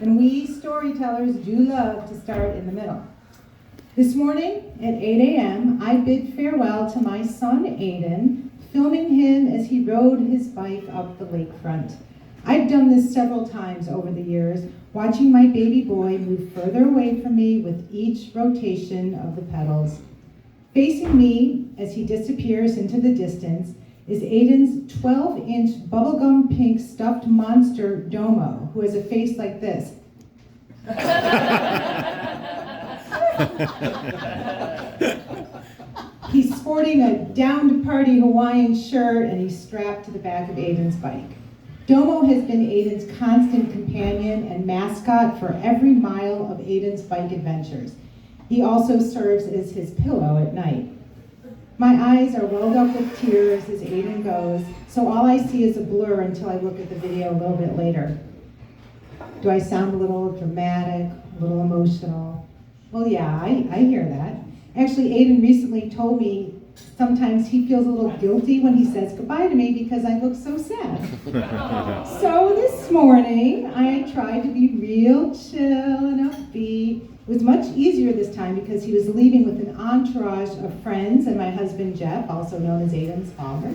and we storytellers do love to start in the middle. This morning at 8 a.m., I bid farewell to my son Aidan, filming him as he rode his bike up the lakefront. I've done this several times over the years, watching my baby boy move further away from me with each rotation of the pedals. Facing me as he disappears into the distance is Aidan's 12-inch bubblegum pink stuffed monster Domo, who has a face like this. He's sporting a down-to-party Hawaiian shirt and he's strapped to the back of Aidan's bike. Domo has been Aidan's constant companion and mascot for every mile of Aidan's bike adventures. He also serves as his pillow at night. My eyes are welled up with tears as Aidan goes, so all I see is a blur until I look at the video a little bit later. Do I sound a little dramatic, a little emotional? Well, yeah, I hear that. Actually, Aidan recently told me sometimes he feels a little guilty when he says goodbye to me because I look so sad. So this morning, I tried to be real chill and upbeat. It was much easier this time because he was leaving with an entourage of friends and my husband Jeff, also known as Aidan's father,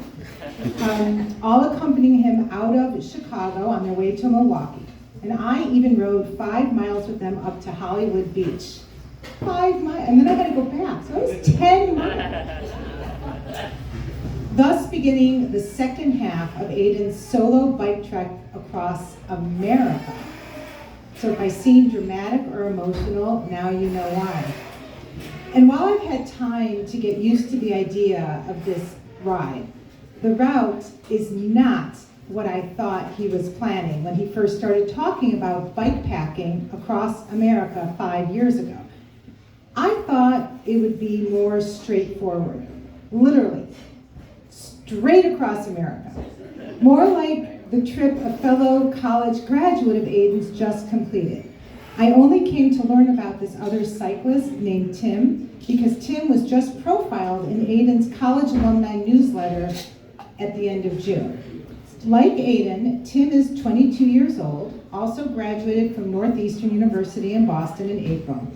all accompanying him out of Chicago on their way to Milwaukee. And I even rode 5 miles with them up to Hollywood Beach. 5 miles, and then I had to go back, so it was 10 miles. Thus beginning the second half of Aidan's solo bike trek across America. So if I seem dramatic or emotional, now you know why. And while I've had time to get used to the idea of this ride, the route is not what I thought he was planning when he first started talking about bike packing across America 5 years ago. I thought it would be more straightforward, literally, straight across America. More like the trip a fellow college graduate of Aidan's just completed. I only came to learn about this other cyclist named Tim because Tim was just profiled in Aidan's college alumni newsletter at the end of June. Like Aidan, Tim is 22 years old, also graduated from Northeastern University in Boston in April.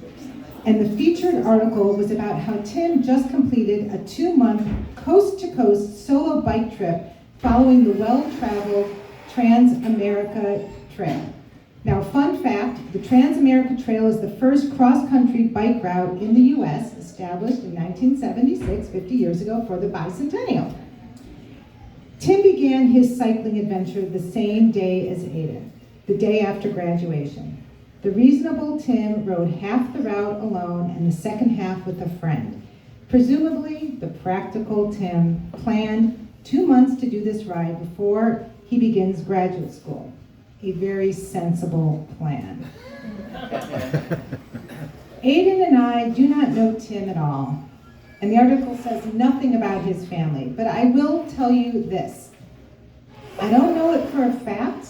And the featured article was about how Tim just completed a 2-month coast-to-coast solo bike trip following the well-traveled Trans-America Trail. Now, fun fact, the Trans-America Trail is the first cross-country bike route in the U.S. established in 1976, 50 years ago, for the bicentennial. Tim began his cycling adventure the same day as Aidan, the day after graduation. The reasonable Tim rode half the route alone and the second half with a friend. Presumably, the practical Tim planned 2 months to do this ride before he begins graduate school. A very sensible plan. Aidan and I do not know Tim at all, and the article says nothing about his family, but I will tell you this. I don't know it for a fact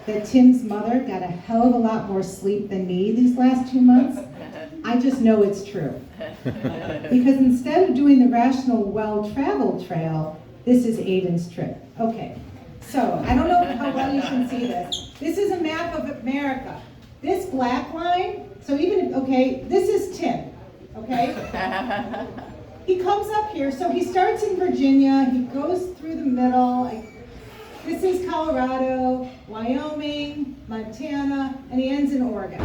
that Tim's mother got a hell of a lot more sleep than me these last 2 months. I just know it's true. Because instead of doing the rational well-traveled trail, this is Aidan's trip. Okay, so I don't know how well you can see this. This is a map of America. This black line, so even, okay, this is Tim, okay? He comes up here, so he starts in Virginia, he goes through the middle, this is Colorado, Wyoming, Montana, and he ends in Oregon.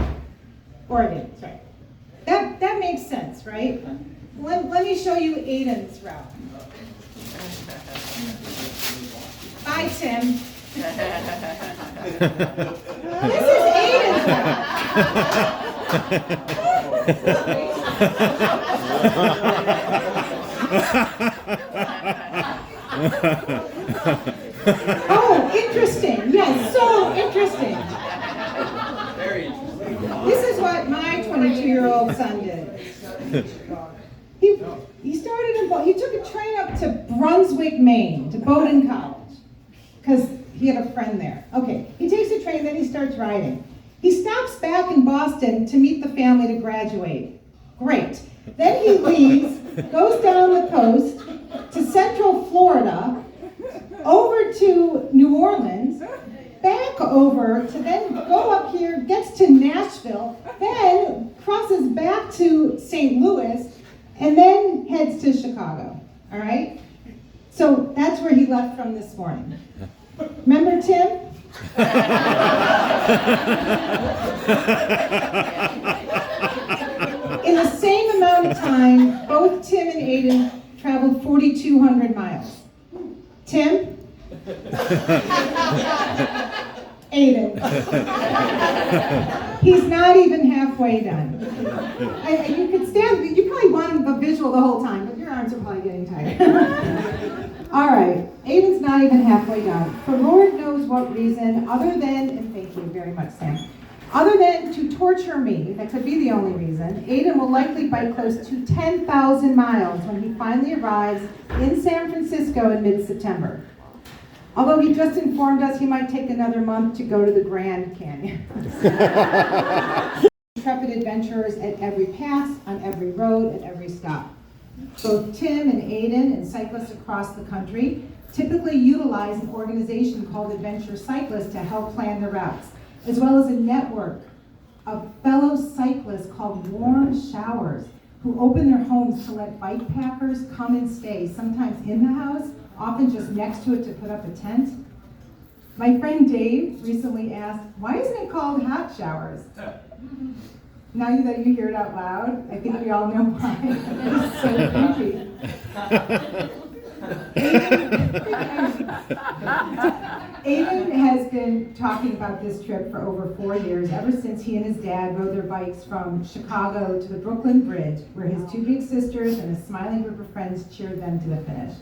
Oregon, that's right. That makes sense, right? Let me show you Aidan's route. Bye, Tim. This is Aidan's route. Oh, interesting. Yes, so interesting. This is what my 22-year-old son did. He started he took a train up to Brunswick, Maine, to Bowdoin College, because he had a friend there. Okay, he takes the train, then he starts riding. He stops back in Boston to meet the family to graduate. Great. Then he leaves, goes down the coast to Central Florida, over to New Orleans, back over to then go up here, gets to Nashville, then crosses back to St. Louis, and then heads to Chicago, all right? So that's where he left from this morning. Remember Tim? In the same amount of time, both Tim and Aidan traveled 4,200 miles. Tim? Aidan. He's not even halfway done. You could stand, you probably wanted a visual the whole time, but your arms are probably getting tired. All right, Aidan's not even halfway done. For Lord knows what reason, other than, and thank you very much, Sam, other than to torture me, that could be the only reason, Aidan will likely bike close to 10,000 miles when he finally arrives in San Francisco in mid-September. Although he just informed us he might take another month to go to the Grand Canyon. Intrepid adventurers at every pass, on every road, at every stop. Both Tim and Aidan and cyclists across the country typically utilize an organization called Adventure Cyclists to help plan their routes, as well as a network of fellow cyclists called Warm Showers, who open their homes to let bike packers come and stay, sometimes in the house, often just next to it to put up a tent. My friend Dave recently asked, why isn't it called hot showers? Now that you hear it out loud, I think we all know why. It's so creepy. Aidan has been talking about this trip for over 4 years, ever since he and his dad rode their bikes from Chicago to the Brooklyn Bridge, where his two big sisters and a smiling group of friends cheered them to the finish.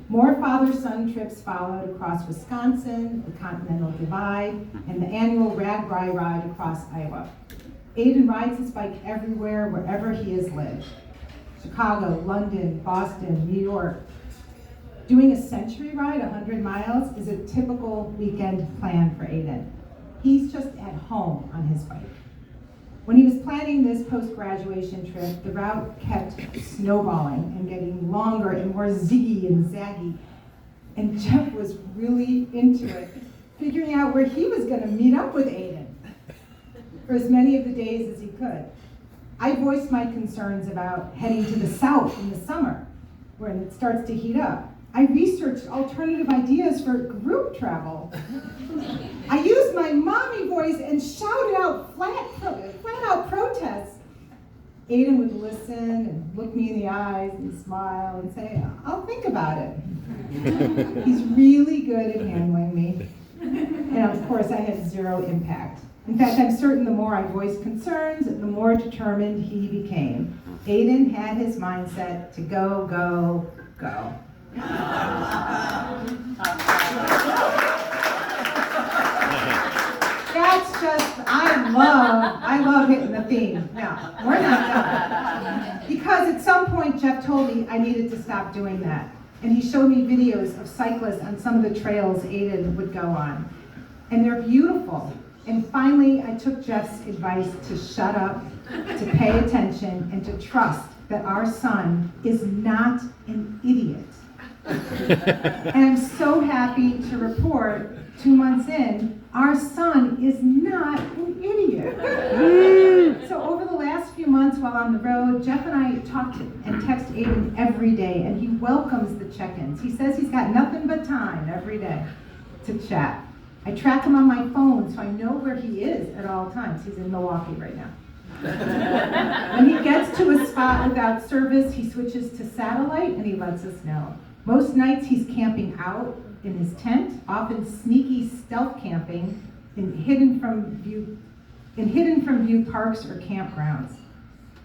More father-son trips followed across Wisconsin, the Continental Divide, and the annual RAGBRAI ride across Iowa. Aidan rides his bike everywhere, wherever he has lived. Chicago, London, Boston, New York. Doing a century ride, 100 miles, is a typical weekend plan for Aidan. He's just at home on his bike. When he was planning this post-graduation trip, the route kept snowballing and getting longer and more ziggy and zaggy. And Jeff was really into it, figuring out where he was going to meet up with Aidan for as many of the days as he could. I voiced my concerns about heading to the south in the summer, when it starts to heat up. I researched alternative ideas for group travel. I used my mommy voice and shouted out flat out protests. Aidan would listen and look me in the eyes and smile and say, I'll think about it. He's really good at handling me. And of course, I had zero impact. In fact, I'm certain the more I voiced concerns, the more determined he became. Aidan had his mindset to go, go, go. That's just, I love hitting the theme. No, we're not done. Because at some point, Jeff told me I needed to stop doing that. And he showed me videos of cyclists on some of the trails Aidan would go on. And they're beautiful. And finally, I took Jeff's advice to shut up, to pay attention, and to trust that our son is not an idiot. And I'm so happy to report, 2 months in, our son is not an idiot. So over the last few months while on the road, Jeff and I talk and text Aidan every day, and he welcomes the check-ins. He says he's got nothing but time every day to chat. I track him on my phone so I know where he is at all times. He's in Milwaukee right now. When he gets to a spot without service, he switches to satellite and he lets us know. Most nights he's camping out in his tent, often sneaky stealth camping in hidden from view parks or campgrounds.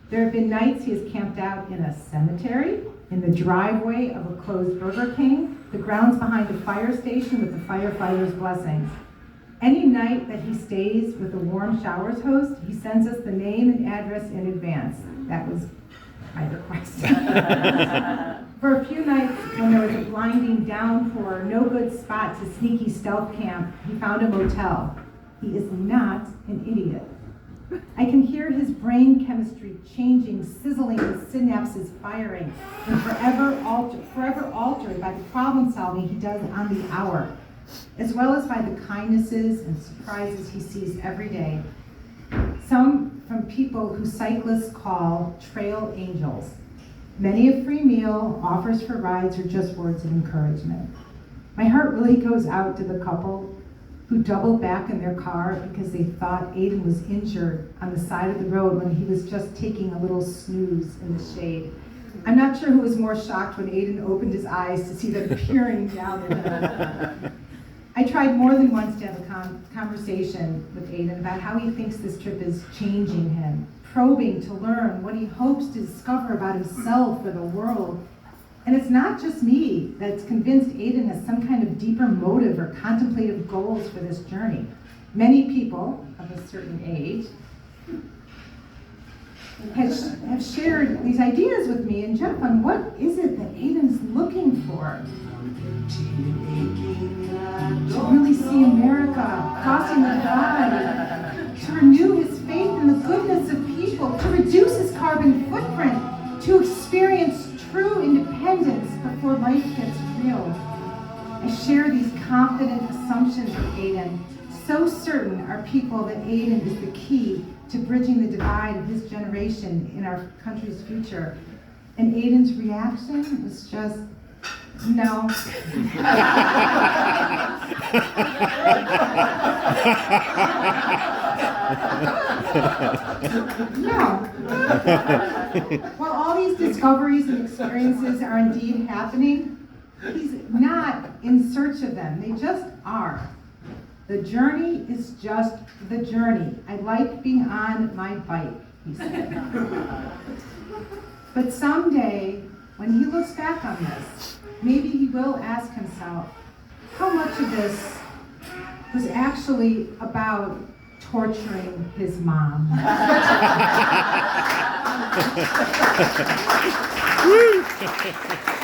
There have been nights he has camped out in a cemetery, in the driveway of a closed Burger King, the grounds behind a fire station with the firefighters' blessings. Any night that he stays with the Warm Showers host, he sends us the name and address in advance. That was my request. For a few nights, when there was a blinding downpour, no good spot to sneaky stealth camp, he found a motel. He is not an idiot. I can hear his brain chemistry changing, sizzling, his synapses firing, and forever altered by the problem solving he does on the hour. as well as by the kindnesses and surprises he sees every day. Some from people who cyclists call trail angels. Many a free meal, offers for rides, or just words of encouragement. My heart really goes out to the couple who doubled back in their car because they thought Aidan was injured on the side of the road when he was just taking a little snooze in the shade. I'm not sure who was more shocked when Aidan opened his eyes to see them peering down at him. I tried more than once to have a conversation with Aidan about how he thinks this trip is changing him, probing to learn what he hopes to discover about himself or the world. And it's not just me that's convinced Aidan has some kind of deeper motive or contemplative goals for this journey. Many people of a certain age have shared these ideas with me and Jeff on what is it that Aidan's looking for. To really see America crossing the divide, to renew his faith in the goodness of people, to reduce his carbon footprint, to experience true independence before life gets real. I share these confident assumptions with Aidan, so certain are people that Aidan is the key to bridging the divide of his generation in our country's future. And Aidan's reaction was just, no. No. While all these discoveries and experiences are indeed happening, he's not in search of them. They just are. The journey is just the journey. I like being on my bike, he said. But someday, when he looks back on this, maybe he will ask himself, how much of this was actually about torturing his mom? Woo!